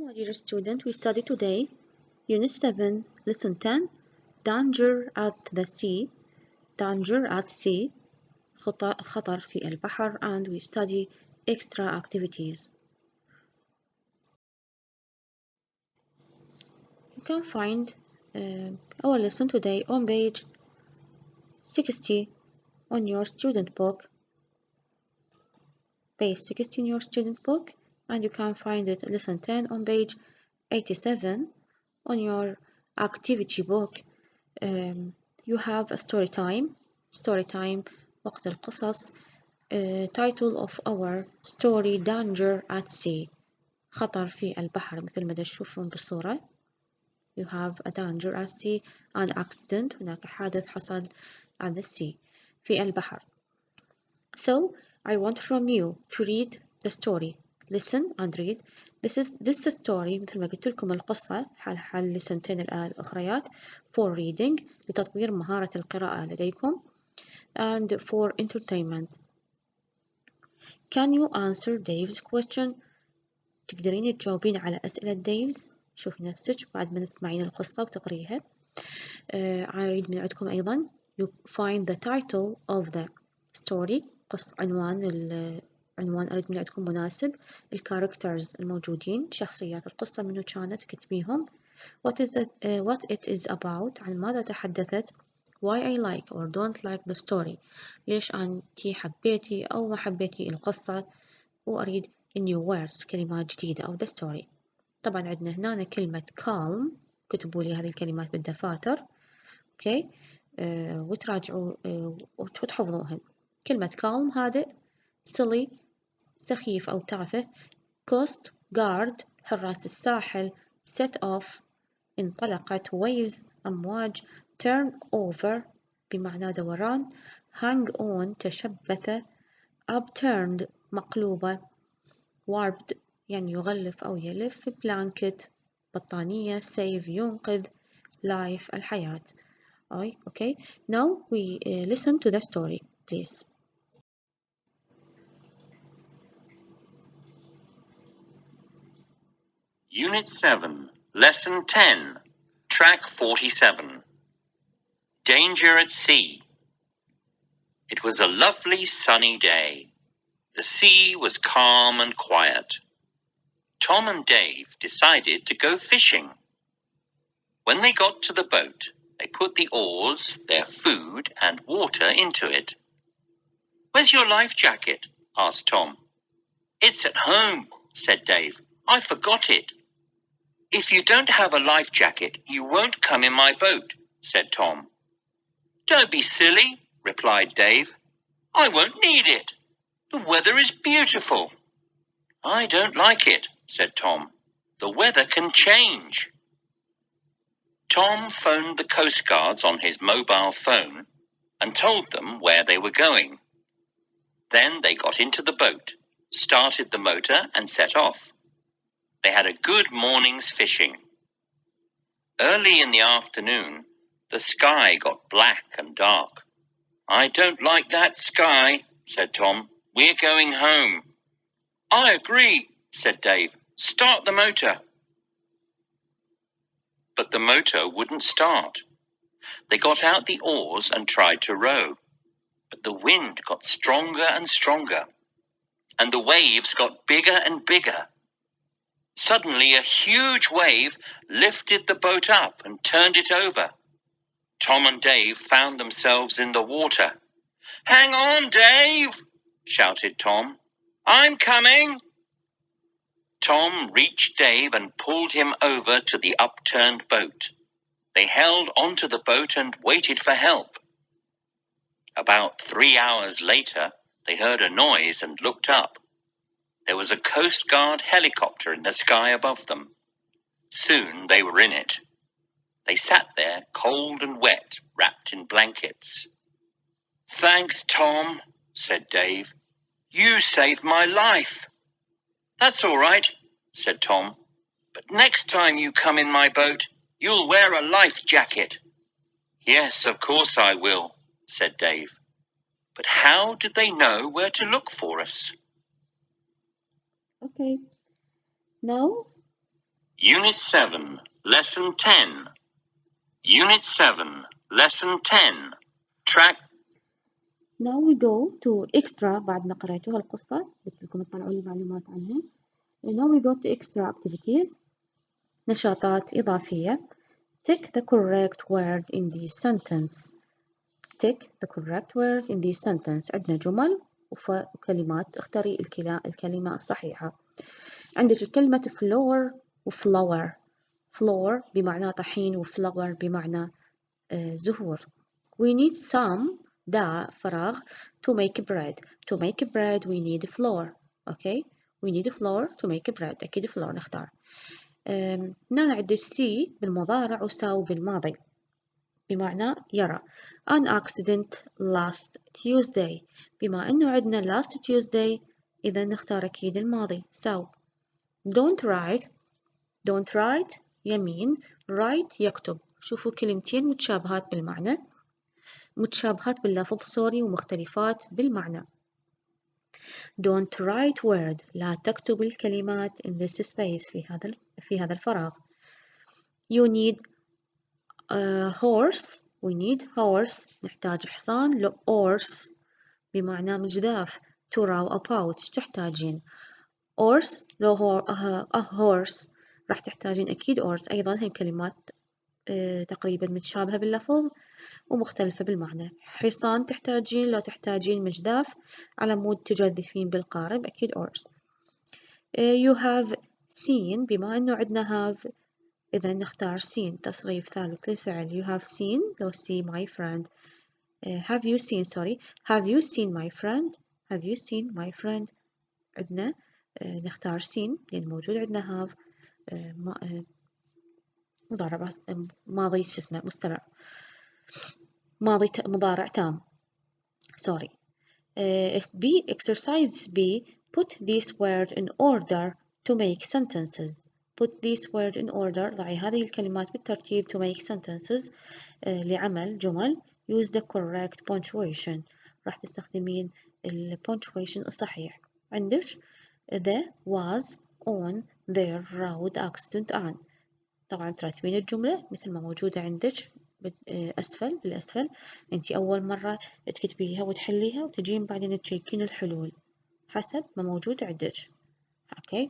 my dear student, we study today Unit 7, Lesson 10, Danger at the Sea, Danger at Sea, خطر في البحر, and we study extra activities. You can find our lesson today on page 60 on your student book, page 60 in your student book, and you can find it lesson 10 on page 87 on your activity book. You have a story time وقت القصص. Title of our story Danger at Sea, خطر في البحر مثل ما تشوفون بالصورة. You have a danger at sea, an accident, هناك حادث حصل at the sea, في البحر. So I want from you to read the story. Listen and read. This is the story مثل ما قلت لكم القصة حل لسنتين الأخريات for reading لتطوير مهارة القراءة لديكم and for entertainment. Can you answer Dave's question? تقدرين تجاوبين على أسئلة ديفز؟ شوفي نفسك بعد ما تسمعين القصة وتقريها. أريد من عندكم أيضا you find the title of the story. عنوان أريد من عندكم مناسب. الكاركترز الموجودين شخصيات القصة منو كانت وكتبيهم. what it is about, عن ماذا تحدثت. why I like or don't like the story, ليش أنتي حبيتي أو ما حبيتي القصة. وأريد new words, كلمات جديدة of the story. طبعا عندنا هنا كلمة calm, كتبوا لي هذه الكلمات بالدفاتر. اوكي وتراجعوا وتحفظوهن. كلمة calm هادئ, silly سخيف أو تافه, coast guard حراس الساحل, set off انطلقت, waves أمواج, turn over بمعنى دوران, hang on تشبث, upturned مقلوبة, warped يعني يغلف أو يلف, blanket بطانية, save ينقذ, life الحياة. Okay, now we listen to the story, please. Unit 7, Lesson 10, Track 47. Danger at Sea. It was a lovely sunny day. The sea was calm and quiet. Tom and Dave decided to go fishing. When they got to the boat, they put the oars, their food, and water into it. "Where's your life jacket?" asked Tom. "It's at home," said Dave. "I forgot it." "If you don't have a life jacket, you won't come in my boat," said Tom. "Don't be silly," replied Dave. "I won't need it. The weather is beautiful." "I don't like it," said Tom. "The weather can change." Tom phoned the Coast Guards on his mobile phone and told them where they were going. Then they got into the boat, started the motor and set off. They had a good morning's fishing. Early in the afternoon, the sky got black and dark. "I don't like that sky," said Tom. "We're going home." "I agree," said Dave. "Start the motor." But the motor wouldn't start. They got out the oars and tried to row, but the wind got stronger and stronger, and the waves got bigger and bigger. Suddenly, a huge wave lifted the boat up and turned it over. Tom and Dave found themselves in the water. "Hang on, Dave!" shouted Tom. "I'm coming!" Tom reached Dave and pulled him over to the upturned boat. They held onto the boat and waited for help. About 3 hours later, they heard a noise and looked up. There was a Coast Guard helicopter in the sky above them. Soon they were in it. They sat there, cold and wet, wrapped in blankets. "Thanks, Tom," said Dave. "You saved my life." "That's all right," said Tom. "But next time you come in my boat, you'll wear a life jacket." "Yes, of course I will," said Dave. "But how did they know where to look for us?" Okay, now Unit 7, Lesson 10. Unit 7, Lesson 10. Track. Now we go to extra. بعد ما قرأتوا هالقصة قلت لكم اطلعوا لي معلومات عنها. Now we go to extra activities. نشاطات إضافية. Tick the correct word in the sentence. Tick the correct word in the sentence. عندنا جمل وكلمات. اختاري الكلمة الصحيحة. عندك كلمة flour وflower. flour بمعنى طحين وflower بمعنى زهور. We need some فراغ to make bread. To make bread we need flour. Okay, we need flour to make bread. أكيد flour نختار. هنا عندك see بالمضارع وساو بالماضي بمعنى يرى. An accident last Tuesday. بما إنه عندنا last Tuesday إذا نختار أكيد الماضي ساو. Don't write يمين. write يكتب. شوفوا كلمتين متشابهات بالمعنى. متشابهات باللفظ سوري ومختلفات بالمعنى. Don't write word. لا تكتب الكلمات in this space في هذا الفراغ. You need a horse. We need horse. نحتاج حصان. horse بمعنى مجداف. To row about. إيش تحتاجين؟ horse a horse. راح تحتاجين أكيد horse. أيضا هي كلمات تقريبا متشابهة باللفظ ومختلفة بالمعنى. حصان تحتاجين. لو تحتاجين مجداف على مود تجذفين بالقارب أكيد horse. You have seen. بما أنه عندنا have إذا نختار seen تصريف ثالث للفعل. You have seen. لو see my friend. Have you seen have you seen my friend. Have you seen my friend. عندنا نختار seen لأن موجود عندنا have مضارع ماضي شو اسمه مستمر ماضي مضارع تام. sorry. B exercise B. Put this word in order to make sentences. Put this word in order. ضعي هذه الكلمات بالترتيب to make sentences لعمل جمل. Use the correct punctuation. راح تستخدمين ال punctuation الصحيح. عندك the was on their road accident and. طبعا ترتبين الجملة مثل ما موجودة عندك بالأسفل. أنتي أول مرة تكتبيها وتحليها وتجين بعدين تشيكين الحلول حسب ما موجود عندك. Okay.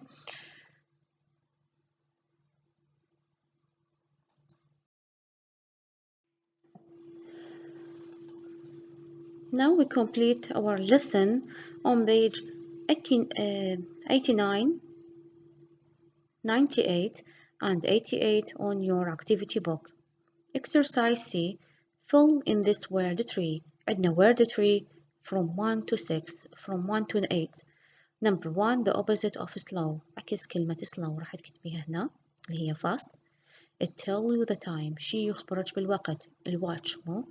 Now we complete our lesson on page 89, 98 and 88 on your activity book. Exercise C. Fill in this word tree. عندنا word tree from 1 to 6, from 1 to 8. Number 1 the opposite of slow. عكس كلمة slow راح تكتبيها هنا اللي هي fast. It tell you the time. شي يخبرك بالوقت. الواتش مو.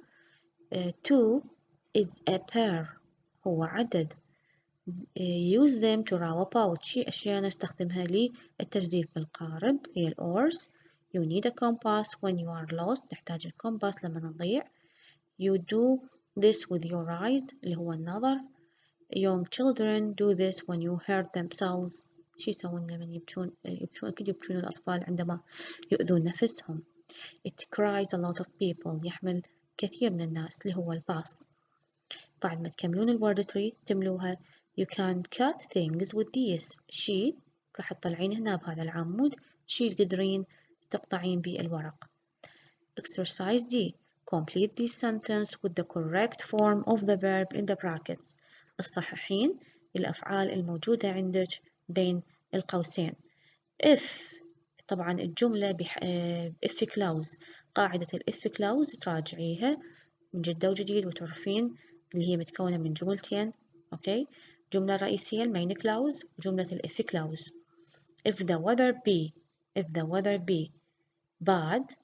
2 is a pair. هو عدد. Use them to row about. شي أشياء نستخدمها للتجديف بالقارب هي الأورس. You need a compass when you are lost. نحتاج الكومباس لما نضيع. You do this with your eyes اللي هو النظر. Young children do this when you hurt themselves. شي يسوون لما يبكون أكيد يبكون الأطفال عندما يؤذون نفسهم. It cries a lot of people. يحمل كثير من الناس اللي هو الباص. بعد ما تكملون الورد تري تملوها. You can cut things with these. sheet راح تطلعين هنا بهذا العمود sheet تقدرين تقطعين بالورق. Exercise D. Complete this sentence with the correct form of the verb in the brackets. الصحيحين الأفعال الموجودة عندك بين القوسين. If طبعا الجملة if clause. قاعدة if clause تراجعيها من جدة وجديد وتعرفين اللي هي متكونة من جملتين. أوكي. جملة رئيسية المين clause وجملة if clause. If the weather be bad.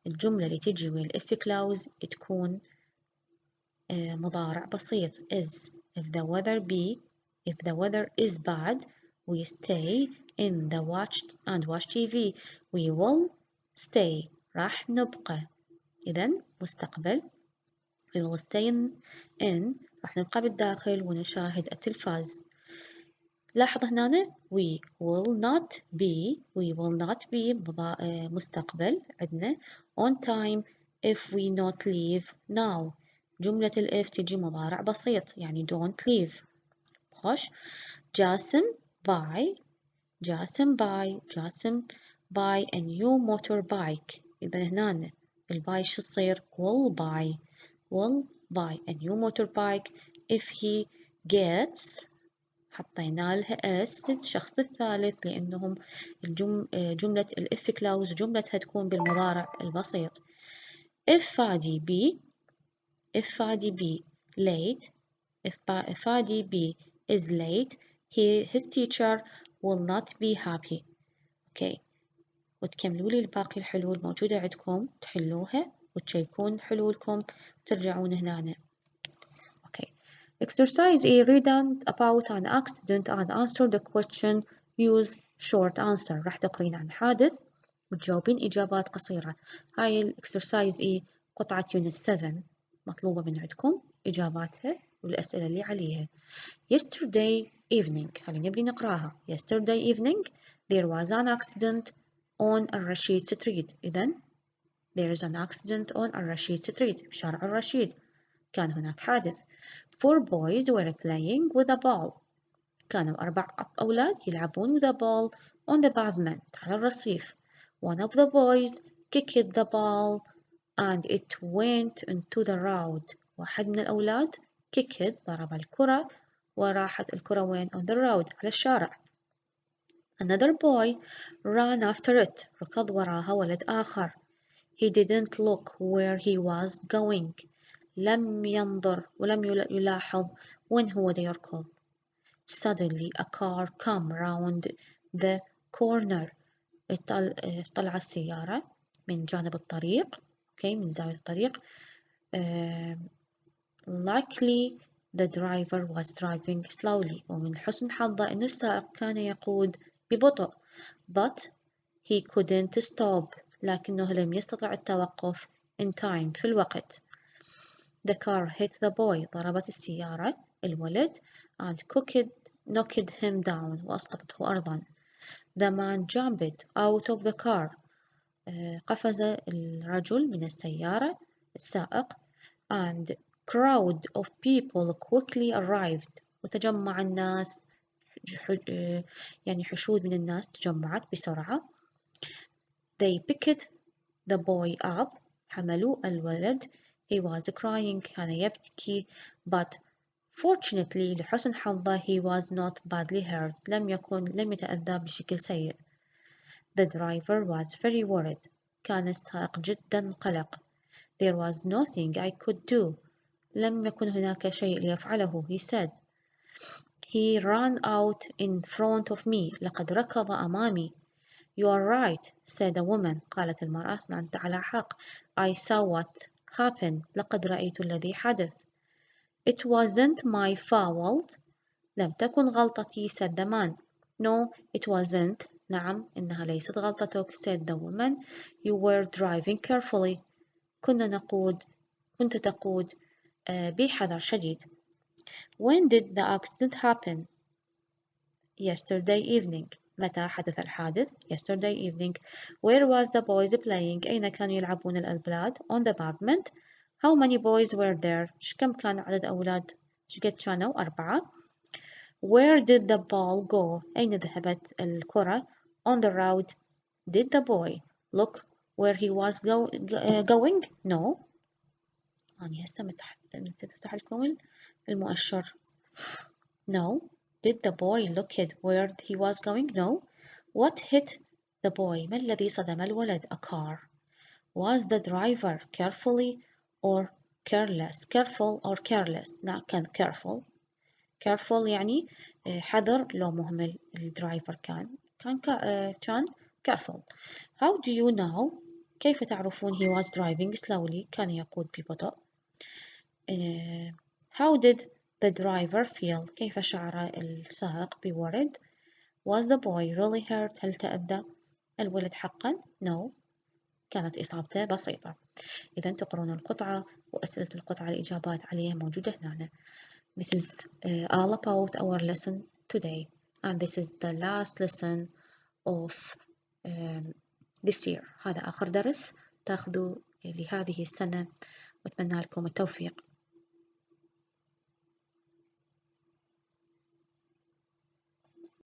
الجملة اللي تجي ويا if clause تكون مضارع بسيط is. If the weather is bad we stay in the watch TV. We will stay. راح نبقى. إذن مستقبل. We will stay in راح نبقى بالداخل ونشاهد التلفاز. لاحظ هنا we will not be مستقبل عندنا on time if we not leave now. جملة if تجي مضارع بسيط يعني don't leave. خوش. جاسم buy a new motorbike. إذا هنا الباي شو تصير will buy a new motorbike if he gets. حطينا لها s الشخص الثالث لأنهم جملة الإف كلاوز جملتها تكون بالمضارع البسيط. if فادي be late if فادي be is late his teacher will not be happy. okay. وتكملوا لي الباقي الحلول موجودة عندكم تحلوها وتشيكون حلولكم وترجعون هنا. okay. Exercise A. Read about an accident and answer the question. Use short answer. راح تقرين عن حادث وتجاوبين إجابات قصيرة. هاي الإكسرسايز E قطعة يونت 7 مطلوبة من عندكم إجاباتها والأسئلة اللي عليها. Yesterday evening. خلينا نبدي نقراها. Yesterday evening there was an accident on الرشيد ستريت. إذن there is an accident on الرشيد ستريت بشارع الرشيد. كان هناك حادث. 4 boys were playing with a ball. كانوا 4 أولاد يلعبون with a ball on the pavement على الرصيف. One of the boys kicked the ball and it went into the road. واحد من الأولاد kicked ضرب الكرة وراحت الكرة وين on the road على الشارع. Another boy ran after it. ركض وراها ولد آخر. He didn't look where he was going. لم ينظر ولم يلاحظ وين هو يركض. Suddenly a car came round the corner. طلع السيارة من جانب الطريق. okay. من زاوية الطريق. Luckily the driver was driving slowly. ومن حسن حظه إنه السائق كان يقود ببطء. But he couldn't stop. لكنه لم يستطع التوقف in time في الوقت. The car hit the boy. ضربت السيارة الولد and knocked him down. وأسقطته أرضا. The man jumped out of the car. قفز الرجل من السيارة السائق and crowd of people quickly arrived. وتجمع الناس يعني حشود من الناس تجمعت بسرعة. They picked the boy up. حملوا الولد. He was crying. كان يبكي. But fortunately لحسن حظه he was not badly hurt. لم يتأذى بشكل سيء. The driver was very worried. كان السائق جدا قلق. There was nothing I could do. لم يكن هناك شيء ليفعله. He said. He ran out in front of me. لقد ركض أمامي. You are right, said a woman. قالت المرأة أنت على حق. I saw what happened. لقد رأيت الذي حدث. It wasn't my fault. لم تكن غلطتي, said the man. No, it wasn't. نعم, إنها ليست غلطتك, said the woman. You were driving carefully. كنت تقود بحذر شديد. When did the accident happen? Yesterday evening. متى حدث الحادث؟ Yesterday evening. Where was the boys playing? أين كانوا يلعبون الأولاد? On the pavement. How many boys were there? كم كان عدد أولاد؟ قد كانوا 4. Where did the ball go? أين ذهبت الكرة? On the road. Did the boy look where he was going? No. أنا هسه مفتح لكم المؤشر. No. Did the boy look at where he was going? No. What hit the boy? ما الذي صدم الولد? A car. Was the driver careful or careless? لا, كان careful. Careful يعني حذر لو مهمل. الدرايفر كان careful. How do you know? كيف تعرفون he was driving slowly? كان يقود ببطء. How did the driver feel? كيف شعر السائق بورد? Was the boy really hurt? هل تأذى الولد حقا؟ No. كانت إصابته بسيطة. إذا تقرون القطعة وأسئلة القطعة الإجابات عليها موجودة هنا. This is all about our lesson today. and this is the last lesson of this year. هذا آخر درس تاخذوا لهذه السنة، وأتمنى لكم التوفيق.